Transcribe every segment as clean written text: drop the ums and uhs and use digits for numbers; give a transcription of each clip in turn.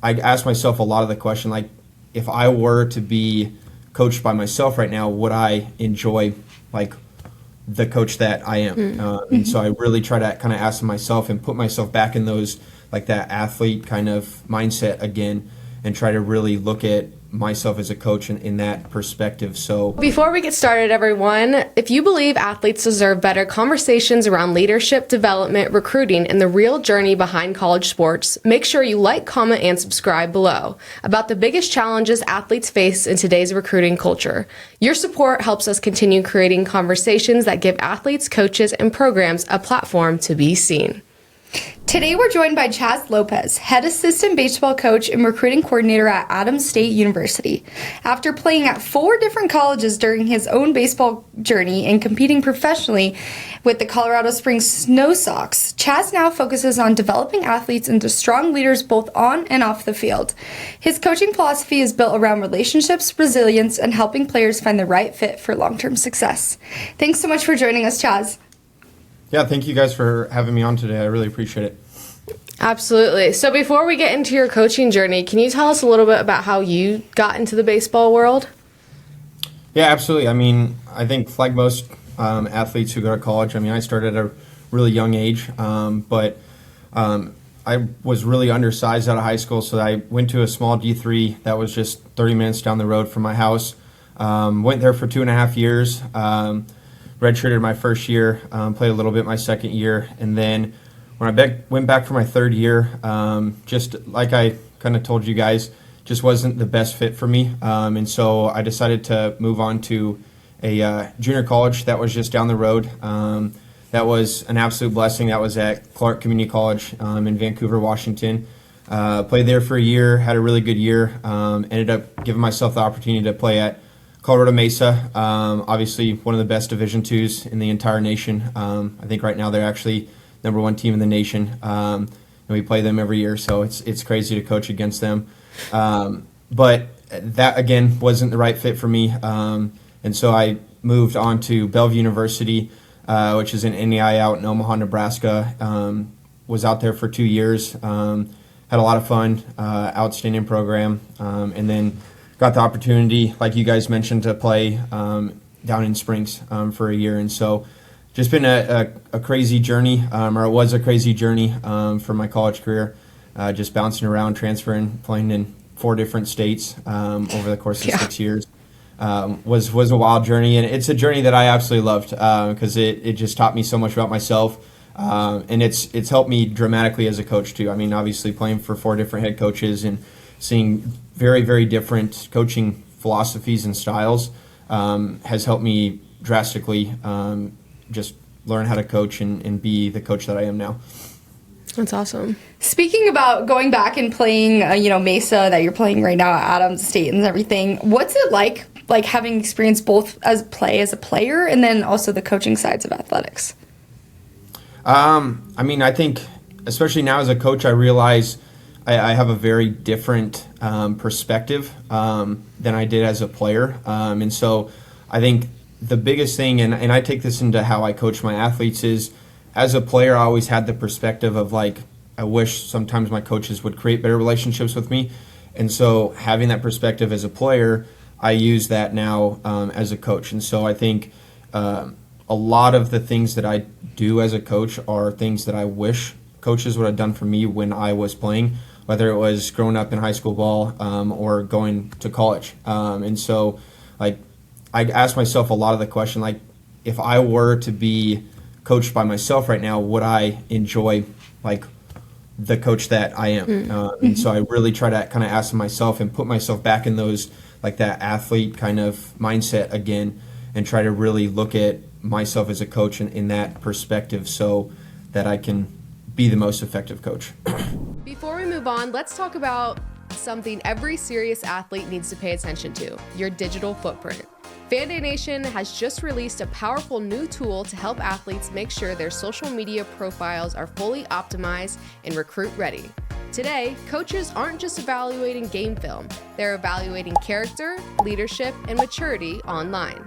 I ask myself a lot of the question, like, if I were to be coached by myself right now, would I enjoy, like, the coach that I am? And so I really try to kind of ask myself and put myself back in those, like, that athlete kind of mindset again, and try to really look at myself as a coach in that perspective. So Before we get started, everyone, if you believe athletes deserve better conversations around leadership, development, recruiting, and the real journey behind college sports, make sure you like, comment, and subscribe below about the biggest challenges athletes face in today's recruiting culture. Your support helps us continue creating conversations that give athletes, coaches, and programs a platform to be seen. Today we're joined by Chaz Lopez, head assistant baseball coach and recruiting coordinator at Adams State University. After playing at 4 different colleges during his own baseball journey and competing professionally with the Colorado Springs Snow Sox, Chaz now focuses on developing athletes into strong leaders both on and off the field. His coaching philosophy is built around relationships, resilience, and helping players find the right fit for long-term success. Thanks so much for joining us, Chaz. yeah, thank you guys for having me on today. I really appreciate it. Absolutely. So before we get into your coaching journey, can you tell us a little bit about how you got into the baseball world? Yeah, absolutely. I mean, I think like most athletes who go to college, I mean, I started at a really young age, but I was really undersized out of high school, so I went to a small D3 that was just 30 minutes down the road from my house. Went there for 2.5 years, redshirted my first year, played a little bit my second year, and then when I went back for my third year, just like I kind of told you guys, just wasn't the best fit for me. And so I decided to move on to a junior college that was just down the road. That was an absolute blessing. That was at Clark Community College in Vancouver, Washington. Played there for a year, had a really good year. Ended up giving myself the opportunity to play at Colorado Mesa, obviously one of the best Division IIs in the entire nation. I think right now they're actually number 1 team in the nation, and we play them every year, so it's crazy to coach against them. But that, again, wasn't the right fit for me, and so I moved on to Bellevue University, which is an NEI out in Omaha, Nebraska. Was out there for 2 years, had a lot of fun, outstanding program, and then got the opportunity, like you guys mentioned, to play down in Springs for a year, and so just been a crazy journey, or it was a crazy journey for my college career, just bouncing around, transferring, playing in 4 different states over the course of 6 years. Was a wild journey, and it's a journey that I absolutely loved because it just taught me so much about myself, and it's helped me dramatically as a coach too. I mean, obviously playing for 4 different head coaches and seeing very, very different coaching philosophies and styles has helped me drastically just learn how to coach and be the coach that I am now. That's awesome. Speaking about going back and playing, Mesa that you're playing right now at Adams State and everything, what's it like having experienced both as a player and then also the coaching sides of athletics? I mean, I think especially now as a coach, I realize I have a very different perspective than I did as a player, and so I think the biggest thing, and I take this into how I coach my athletes, is as a player I always had the perspective of, like, I wish sometimes my coaches would create better relationships with me, and so having that perspective as a player, I use that now as a coach. And so I think a lot of the things that I do as a coach are things that I wish coaches would have done for me when I was playing, whether it was growing up in high school ball or going to college. And so, like, I ask myself a lot of the question, like, if I were to be coached by myself right now, would I enjoy, like, the coach that I am? And so I really try to kind of ask myself and put myself back in those, like, that athlete kind of mindset again, and try to really look at myself as a coach in that perspective so that I can be the most effective coach. Before we move on, let's talk about something every serious athlete needs to pay attention to: your digital footprint. Fan-Day Nation has just released a powerful new tool to help athletes make sure their social media profiles are fully optimized and recruit ready. Today, coaches aren't just evaluating game film, they're evaluating character, leadership, and maturity online.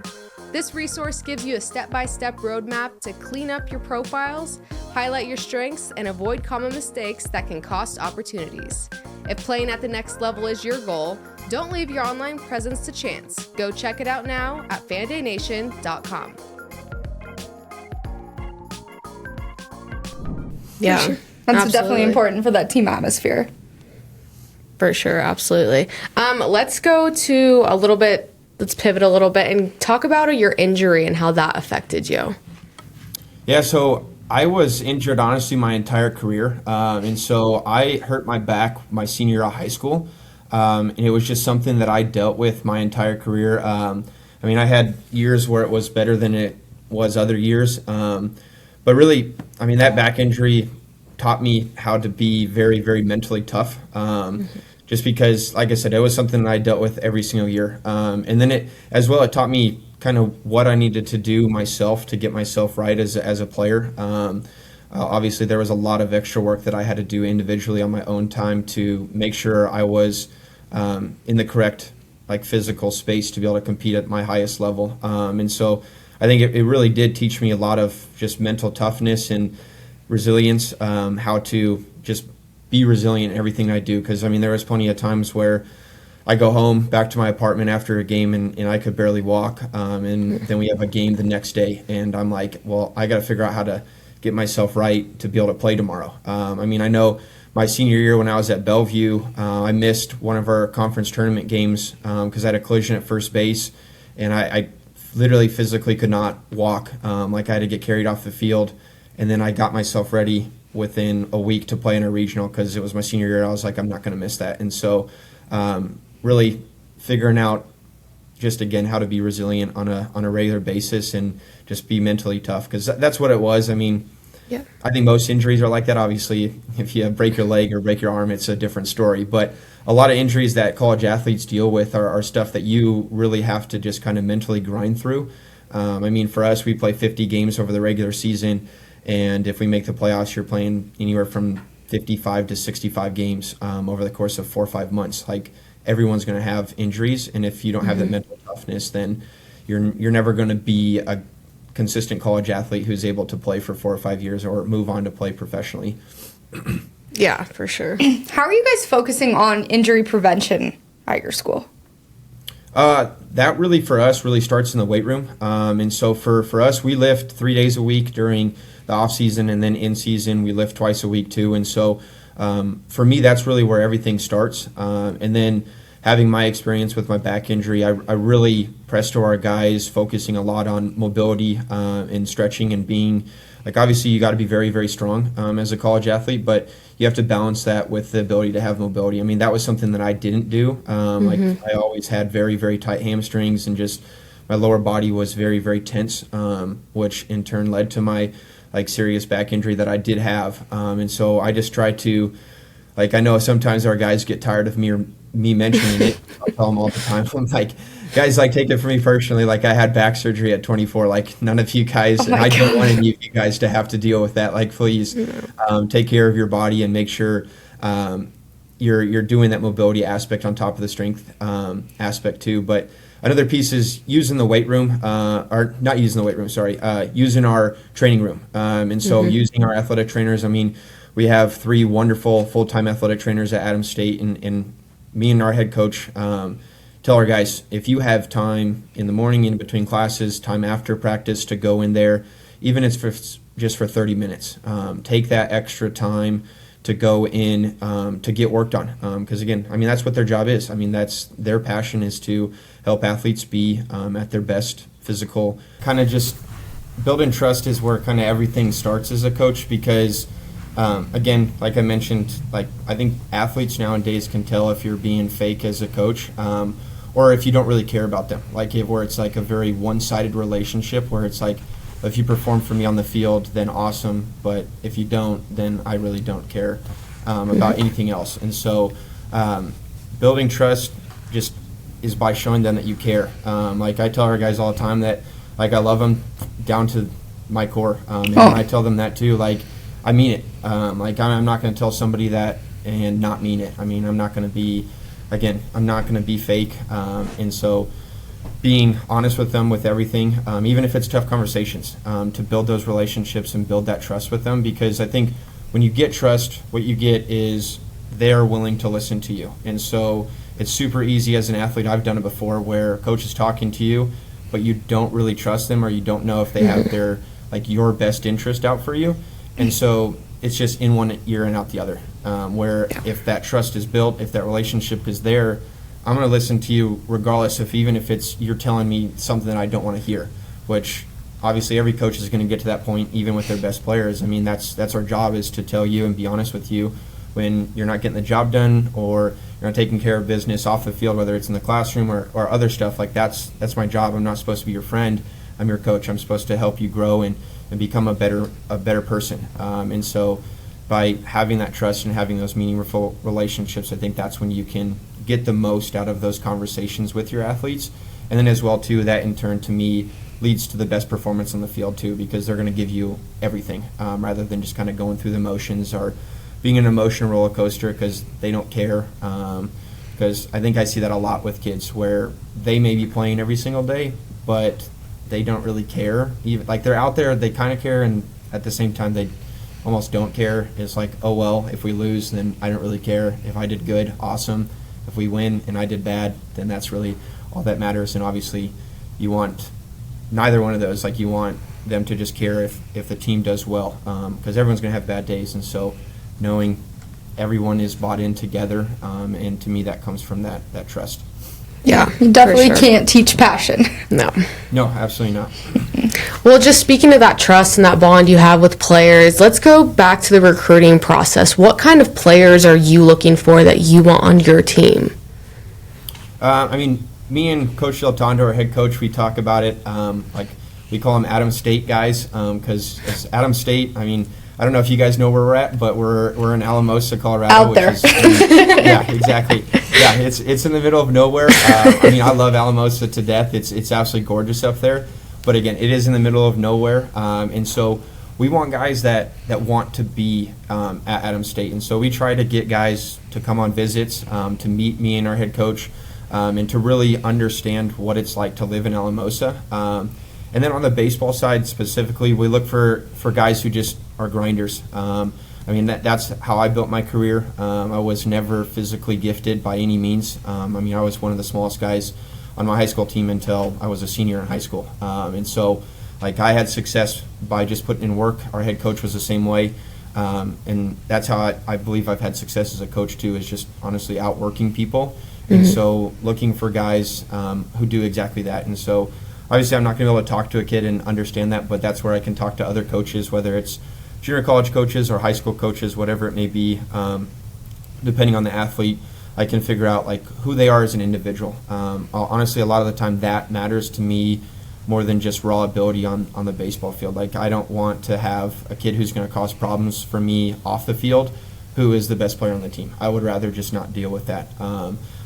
This resource gives you a step-by-step roadmap to clean up your profiles, highlight your strengths, and avoid common mistakes that can cost opportunities. If playing at the next level is your goal, don't leave your online presence to chance. Go check it out now at fandaynation.com. Yeah, That's definitely important for that team atmosphere. For sure, absolutely. Let's go to let's pivot a little bit and talk about your injury and how that affected you. Yeah, so I was injured, honestly, my entire career. And so I hurt my back my senior year of high school. And it was just something that I dealt with my entire career. I had years where it was better than it was other years. But really, that back injury taught me how to be very, very mentally tough. Just because, like I said, it was something that I dealt with every single year. And then it taught me kind of what I needed to do myself to get myself right as a player. Obviously, there was a lot of extra work that I had to do individually on my own time to make sure I was in the correct physical space to be able to compete at my highest level. And so I think it really did teach me a lot of just mental toughness and resilience, how to just be resilient in everything I do. Because, there was plenty of times where I go home back to my apartment after a game and I could barely walk. And then we have a game the next day. And I'm like, well, I got to figure out how to get myself right to be able to play tomorrow. I know my senior year when I was at Bellevue, I missed one of our conference tournament games because I had a collision at first base. And I literally physically could not walk. I had to get carried off the field. And then I got myself ready within a week to play in a regional because it was my senior year. I was like, I'm not going to miss that. And so really figuring out just, again, how to be resilient on a regular basis and just be mentally tough, because that's what it was. Yeah. I think most injuries are like that. Obviously, if you break your leg or break your arm, it's a different story. But a lot of injuries that college athletes deal with are stuff that you really have to just kind of mentally grind through. For us, we play 50 games over the regular season, and if we make the playoffs, you're playing anywhere from 55 to 65 games over the course of 4 or 5 months. Everyone's going to have injuries, and if you don't have that mental toughness, then you're never going to be a consistent college athlete who's able to play for 4 or 5 years or move on to play professionally. Yeah, for sure. How are you guys focusing on injury prevention at your school? That really, for us, really starts in the weight room. And so for us, we lift 3 days a week during the off season, and then in season we lift twice a week too. And so for me, that's really where everything starts. And then having my experience with my back injury, I really pressed to our guys, focusing a lot on mobility and stretching and being obviously you got to be very, very strong as a college athlete, but you have to balance that with the ability to have mobility. That was something that I didn't do. I always had very, very tight hamstrings, and just my lower body was very, very tense, which in turn led to my serious back injury that I did have. And so I just try to, I know sometimes our guys get tired of me mentioning it. I tell them all the time, I'm like, guys, take it from me personally. I had back surgery at 24. None of you guys, and I don't want any of you guys to have to deal with that. Please take care of your body and make sure you're doing that mobility aspect on top of the strength aspect too. But another piece is using the weight room, or not using the weight room, sorry, using our training room. And so using our athletic trainers. We have 3 wonderful full-time athletic trainers at Adams State, and me and our head coach tell our guys, if you have time in the morning in between classes, time after practice, to go in there, even if it's just for 30 minutes, take that extra time to go in to get work done. Because again, that's what their job is. That's their passion, is to help athletes be at their best physical. Kind of just building trust is where kind of everything starts as a coach, because again, like I mentioned, I think athletes nowadays can tell if you're being fake as a coach, or if you don't really care about them. Where it's a very one-sided relationship, where it's if you perform for me on the field, then awesome, but if you don't, then I really don't care about anything else. And so building trust just is by showing them that you care. I tell our guys all the time that I love them down to my core, and I tell them that too. I mean it. I'm not going to tell somebody that and not mean it. I'm not going to be, I'm not going to be fake. And so being honest with them with everything, even if it's tough conversations, to build those relationships and build that trust with them. Because I think when you get trust, what you get is they're willing to listen to you. And so it's super easy as an athlete. I've done it before where a coach is talking to you, but you don't really trust them, or you don't know if they have their your best interest out for you. And so it's just in one ear and out the other. Where if that trust is built, if that relationship is there, I'm going to listen to you regardless of even if it's you're telling me something that I don't want to hear, which obviously every coach is going to get to that point even with their best players. I mean, that's our job, is to tell you and be honest with you when you're not getting the job done or you're not taking care of business off the field, whether it's in the classroom or other stuff. Like that's my job. I'm not supposed to be your friend. I'm your coach. I'm supposed to help you grow and become a better person. And so by having that trust and having those meaningful relationships, I think that's when you can get the most out of those conversations with your athletes. And then as well too, that in turn to me leads to the best performance on the field too, because they're going to give you everything rather than just kind of going through the motions or being an emotional roller coaster because they don't care. Because I think I see that a lot with kids where they may be playing every single day, but they don't really care. Even like they're out there, they kind of care, and at the same time they almost don't care. It's like, oh well, if we lose, then I don't really care. If I did good, awesome. If we win and I did bad, then that's really all that matters. And obviously you want neither one of those. Like you want them to just care if the team does well, because everyone's going to have bad days. And so knowing everyone is bought in together, and to me that comes from that trust. Yeah, you definitely can't teach passion. No, absolutely not. Well, just speaking of that trust and that bond you have with players, let's go back to the recruiting process. What kind of players are you looking for that you want on your team? I mean, me and Coach Del Tondo, our head coach, we talk about it. Like we call them Adam State guys, because Adam State, I mean, I don't know if you guys know where we're at, but we're in Alamosa, Colorado. Out there. Yeah, exactly. Yeah, it's in the middle of nowhere. I mean, I love Alamosa to death. It's absolutely gorgeous up there. But again, it is in the middle of nowhere. And so we want guys that want to be at Adams State. And so we try to get guys to come on visits, to meet me and our head coach, and to really understand what it's like to live in Alamosa. And then on the baseball side specifically, we look for guys who just are grinders. I mean, that's how I built my career. I was never physically gifted by any means. I mean, I was one of the smallest guys on my high school team until I was a senior in high school. And so, like, I had success by just putting in work. Our head coach was the same way. And that's how I believe I've had success as a coach, too, is just honestly outworking people. Mm-hmm. And so looking for guys who do exactly that. And so obviously I'm not going to be able to talk to a kid and understand that, but that's where I can talk to other coaches, whether it's junior college coaches or high school coaches, whatever it may be, depending on the athlete. I can figure out like who they are as an individual. Honestly, a lot of the time that matters to me more than just raw ability on the baseball field. Like I don't want to have a kid who's going to cause problems for me off the field who is the best player on the team. I would rather just not deal with that.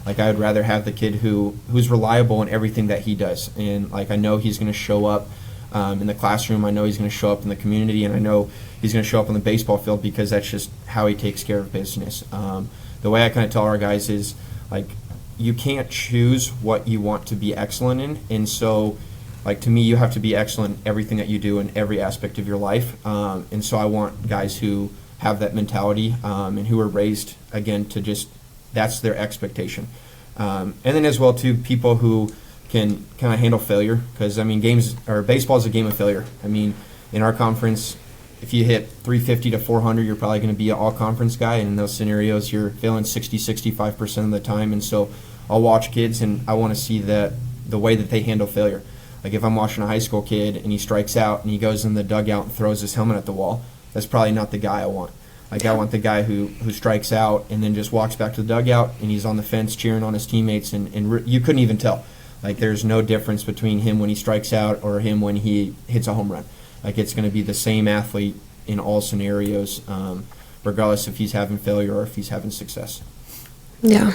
Like I would rather have the kid who's reliable in everything that he does. And like I know he's going to show up in the classroom. I know he's going to show up in the community, and I know he's going to show up on the baseball field because that's just how he takes care of business. The way I kind of tell our guys is like you can't choose what you want to be excellent in, and so like to me you have to be excellent in everything that you do in every aspect of your life. And so I want guys who have that mentality and who are raised again to just that's their expectation. And then as well too, people who can kind of handle failure, because I mean baseball is a game of failure. I mean in our conference, if you hit 350 to 400, you're probably going to be an all-conference guy, and in those scenarios you're failing 65% of the time. And so I'll watch kids and I want to see the way that they handle failure. Like if I'm watching a high school kid and he strikes out and he goes in the dugout and throws his helmet at the wall, that's probably not the guy I want. Like I want the guy who strikes out and then just walks back to the dugout and he's on the fence cheering on his teammates, and you couldn't even tell. Like there's no difference between him when he strikes out or him when he hits a home run. Like it's going to be the same athlete in all scenarios, regardless if he's having failure or if he's having success. Yeah.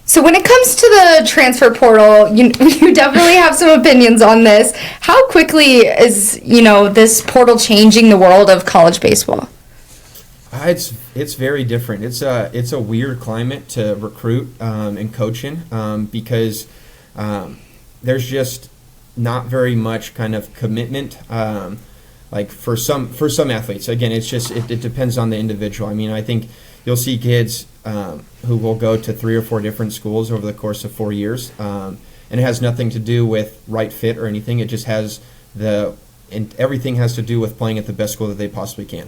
So when it comes to the transfer portal, you definitely have some opinions on this. How quickly is this portal changing the world of college baseball? It's very different. It's a weird climate to recruit and coach in because there's just not very much kind of commitment. Like for some athletes, again, it depends on the individual. I mean, I think you'll see kids who will go to 3 or 4 different schools over the course of 4 years, and it has nothing to do with right fit or anything. It just has and everything has to do with playing at the best school that they possibly can.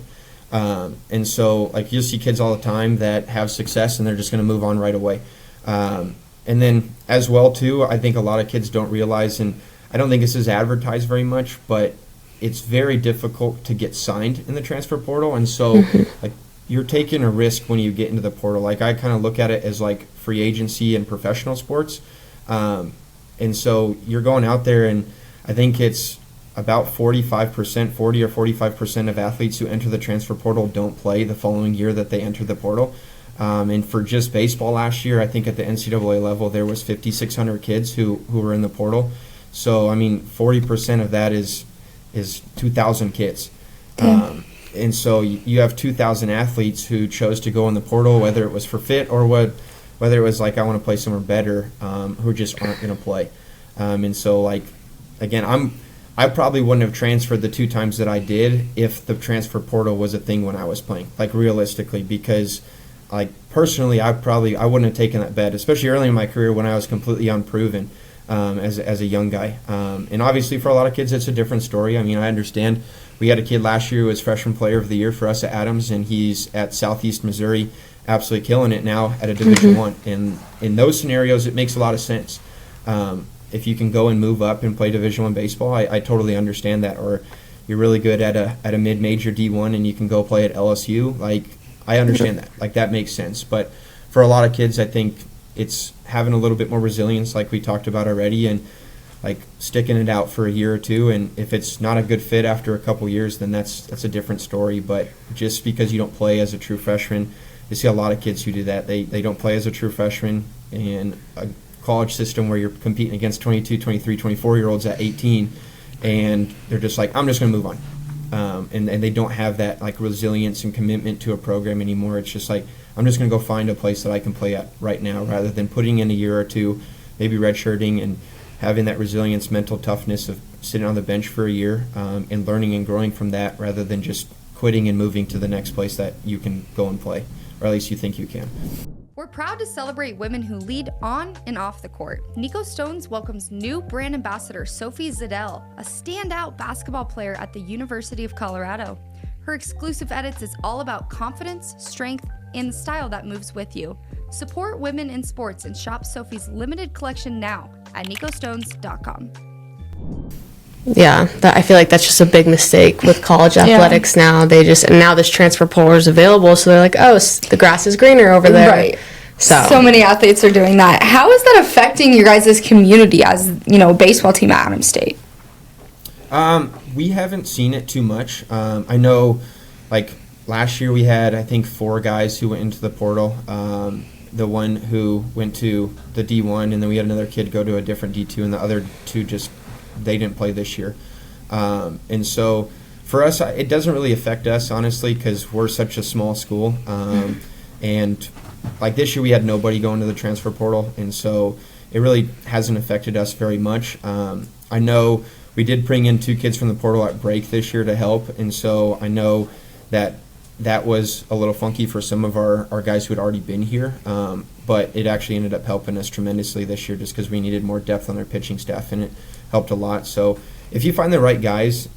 And so, like, you'll see kids all the time that have success and they're just going to move on right away. And then as well, too, I think a lot of kids don't realize, and I don't think this is advertised very much, but it's very difficult to get signed in the transfer portal. And so, like, you're taking a risk when you get into the portal. Like, I kind of look at it as like free agency in professional sports. And so you're going out there, and I think it's about 40 or 45% of athletes who enter the transfer portal don't play the following year that they enter the portal. And for just baseball last year, I think at the NCAA level, there was 5,600 kids who were in the portal. So, I mean, 40% of that is 2,000 kids. And so you have 2,000 athletes who chose to go in the portal, whether it was for fit or whether it was like, I want to play somewhere better, who just aren't going to play. And so, like, again, I probably wouldn't have transferred the 2 times that I did if the transfer portal was a thing when I was playing, like, realistically, because, like, personally, I wouldn't have taken that bet, especially early in my career when I was completely unproven as a young guy. And obviously for a lot of kids, it's a different story. I mean, I understand. We had a kid last year who was freshman player of the year for us at Adams, and he's at Southeast Missouri, absolutely killing it now at a Division I. And in those scenarios, it makes a lot of sense. If you can go and move up and play Division I baseball, I totally understand that. Or you're really good at a mid-major D1 and you can go play at LSU. Like, I understand that. Like, that makes sense. But for a lot of kids, I think it's having a little bit more resilience, like we talked about already, and like sticking it out for a year or two. And if it's not a good fit after a couple years, then that's a different story. But just because you don't play as a true freshman, you see a lot of kids who do that. They don't play as a true freshman in a college system where you're competing against 22, 23, 24-year-olds at 18, and they're just like, I'm just going to move on. And they don't have that, like, resilience and commitment to a program anymore. It's just like, I'm just going to go find a place that I can play at right now, rather than putting in a year or two, maybe redshirting, and having that resilience, mental toughness of sitting on the bench for a year and learning and growing from that, rather than just quitting and moving to the next place that you can go and play, or at least you think you can. We're proud to celebrate women who lead on and off the court. Nico Stones welcomes new brand ambassador Sophie Zidell, a standout basketball player at the University of Colorado. Her exclusive edits is all about confidence, strength, and the style that moves with you. Support women in sports and shop Sophie's limited collection now at nicostones.com. Yeah, I feel like that's just a big mistake with college athletics now. And now this transfer portal is available, so they're like, oh, the grass is greener over there. Right. So many athletes are doing that. How is that affecting your guys' community as, baseball team at Adams State? We haven't seen it too much. I know, like, last year we had, I think, 4 guys who went into the portal. The one who went to the D1, and then we had another kid go to a different D2, and the other 2 they didn't play this year. And so for us, it doesn't really affect us, honestly, because we're such a small school. And like this year we had nobody going to the transfer portal, and so it really hasn't affected us very much. I know we did bring in 2 kids from the portal at break this year to help, and so I know that was a little funky for some of our guys who had already been here, but it actually ended up helping us tremendously this year, just because we needed more depth on our pitching staff, and it helped a lot. So if you find the right guys,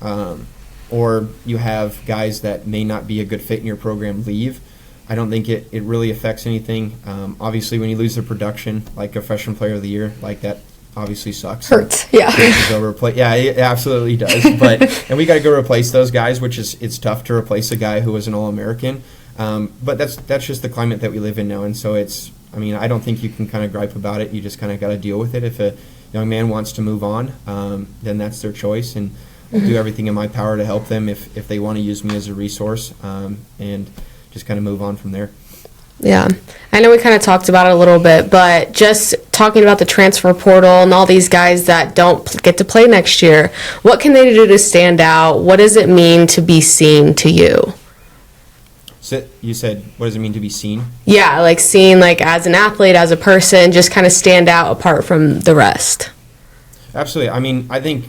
or you have guys that may not be a good fit in your program leave, I don't think it really affects anything. Obviously, when you lose the production, like a freshman player of the year, like that obviously sucks. Hurts, yeah. Yeah, it absolutely does. And we got to go replace those guys, which it's tough to replace a guy who was an All-American. But that's just the climate that we live in now, and so I don't think you can kind of gripe about it. You just kind of got to deal with it. If a young man wants to move on, then that's their choice, and I'll do everything in my power to help them if they want to use me as a resource, and just kind of move on from there. Yeah. I know we kind of talked about it a little bit, but just talking about the transfer portal and all these guys that don't get to play next year, what can they do to stand out? What does it mean to be seen to you? So you said, what does it mean to be seen? Yeah, like seen, like as an athlete, as a person, just kind of stand out apart from the rest. Absolutely. I think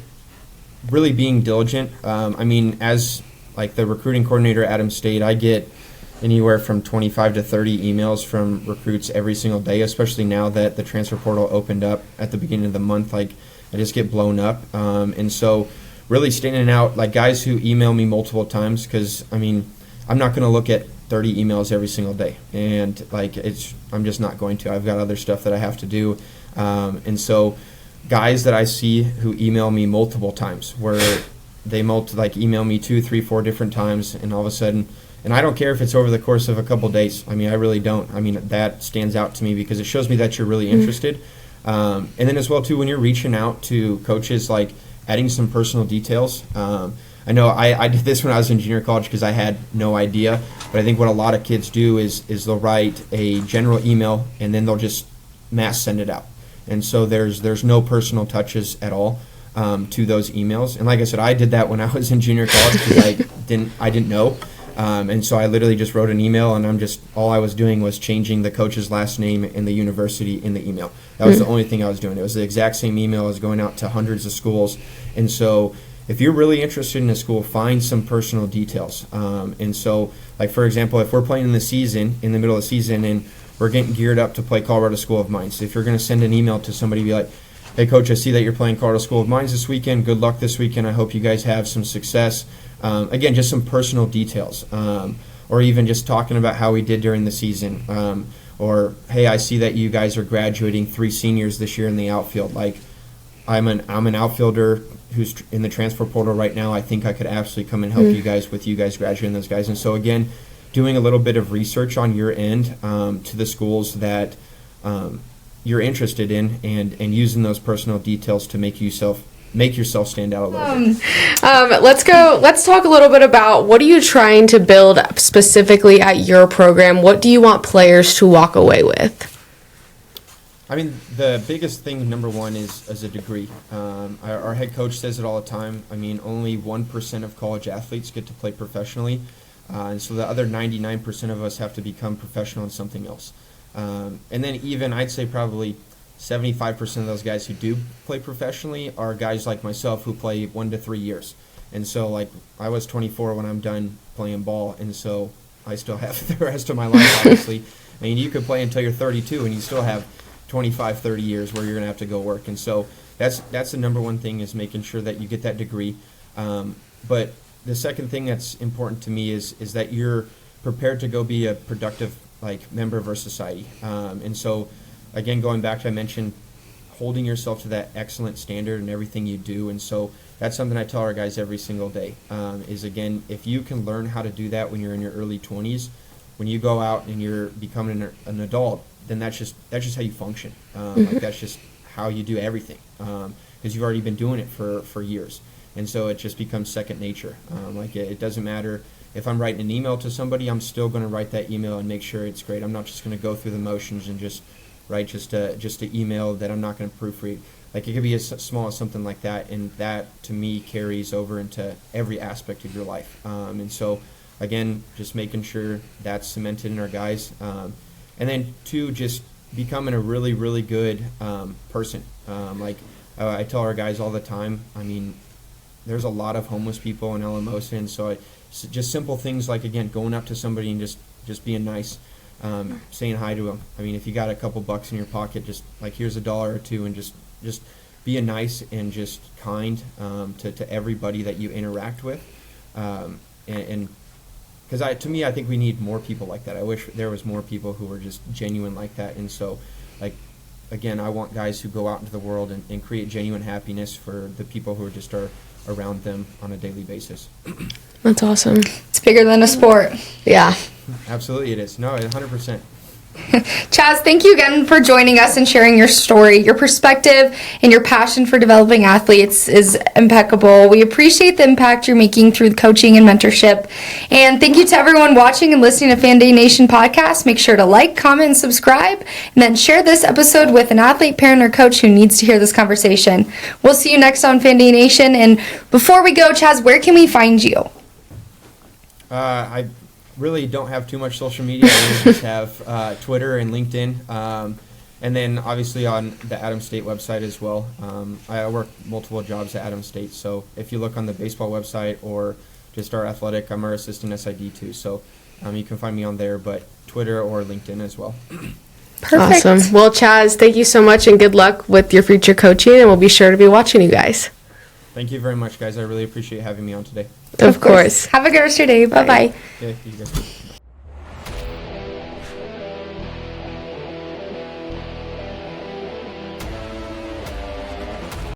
really being diligent. As like the recruiting coordinator at Adams State, I get anywhere from 25 to 30 emails from recruits every single day, especially now that the transfer portal opened up at the beginning of the month. Like, I just get blown up. And so really standing out, like guys who email me multiple times, because, I mean, I'm not going to look at 30 emails every single day. And, like, I'm just not going to. I've got other stuff that I have to do. And so guys that I see who email me multiple times, where they email me 2, 3, 4 different times, and all of a sudden, and I don't care if it's over the course of a couple days. I mean, I really don't. I mean, that stands out to me because it shows me that you're really interested. And then as well, too, when you're reaching out to coaches, like adding some personal details. I know I did this when I was in junior college because I had no idea. But I think what a lot of kids do is they'll write a general email and then they'll just mass send it out. And so there's no personal touches at all to those emails. And like I said, I did that when I was in junior college because I didn't know. And so I literally just wrote an email, and all I was doing was changing the coach's last name and the university in the email. That was the only thing I was doing. It was the exact same email. I was going out to hundreds of schools. And so if you're really interested in a school, find some personal details. And so, like, for example, if we're playing in the middle of the season, and we're getting geared up to play Colorado School of Mines, if you're going to send an email to somebody, be like, hey, Coach, I see that you're playing Colorado School of Mines this weekend. Good luck this weekend. I hope you guys have some success. Again, just some personal details, or even just talking about how we did during the season. Or, hey, I see that you guys are graduating 3 seniors this year in the outfield. Like, I'm an outfielder who's in the transfer portal right now. I think I could absolutely come and help you guys with you guys graduating those guys. And so, again, doing a little bit of research on your end to the schools that you're interested in, and using those personal details to make yourself stand out a little bit. Let's talk a little bit about what are you trying to build specifically at your program? What do you want players to walk away with? I mean, the biggest thing, number one, is a degree. Our head coach says it all the time. I mean, only 1% of college athletes get to play professionally. And so the other 99% of us have to become professional in something else. And then even I'd say probably 75% of those guys who do play professionally are guys like myself who play 1 to 3 years. And so, like, I was 24 when I'm done playing ball, and so I still have the rest of my life, obviously. I mean, you could play until you're 32 and you still have 25, 30 years where you're going to have to go work. And so that's the number one thing, is making sure that you get that degree. But the second thing that's important to me is that you're prepared to go be a productive, like, member of our society. And so, again, going back to, I mentioned holding yourself to that excellent standard in everything you do. And so that's something I tell our guys every single day, is, again, if you can learn how to do that when you're in your early 20s, when you go out and you're becoming an adult, then that's just how you function. Like, that's just how you do everything, because you've already been doing it for years. And so it just becomes second nature. Like, it doesn't matter if I'm writing an email to somebody, I'm still going to write that email and make sure it's great. I'm not just going to go through the motions and just write just an email that I'm not going to proofread. Like, it could be as small as something like that, and that, to me, carries over into every aspect of your life. And so, again, just making sure that's cemented in our guys. And then, 2, just becoming a really, really good person. I tell our guys all the time, I mean, there's a lot of homeless people in Alamosa, and so just simple things like, again, going up to somebody and just being nice, saying hi to them. I mean, if you got a couple bucks in your pocket, just like, here's $1 or $2, and just being nice and just kind to everybody that you interact with. And because to me, I think we need more people like that. I wish there was more people who were just genuine like that. And so, like, again, I want guys who go out into the world and create genuine happiness for the people who are around them on a daily basis. That's awesome. It's bigger than a sport. Yeah. Absolutely it is. No, 100%. Chaz, thank you again for joining us and sharing your story. Your perspective and your passion for developing athletes is impeccable. We appreciate the impact you're making through coaching and mentorship. And thank you to everyone watching and listening to Fan Day Nation podcast. Make sure to like, comment, and subscribe, and then share this episode with an athlete, parent, or coach who needs to hear this conversation. We'll see you next on Fan Day Nation. And before we go, Chaz, where can we find you? I really don't have too much social media. I really just have Twitter and LinkedIn, and then obviously on the Adams State website as well. I work multiple jobs at Adams State, so if you look on the baseball website or just our athletic, I'm our assistant SID too. So You can find me on there, but Twitter or LinkedIn as well. Perfect. Awesome. Well, Chaz, thank you so much and good luck with your future coaching, and we'll be sure to be watching you guys. Thank you very much, guys. I really appreciate having me on today. Of course. Have a good rest of your day. Bye bye. Yeah, you guys.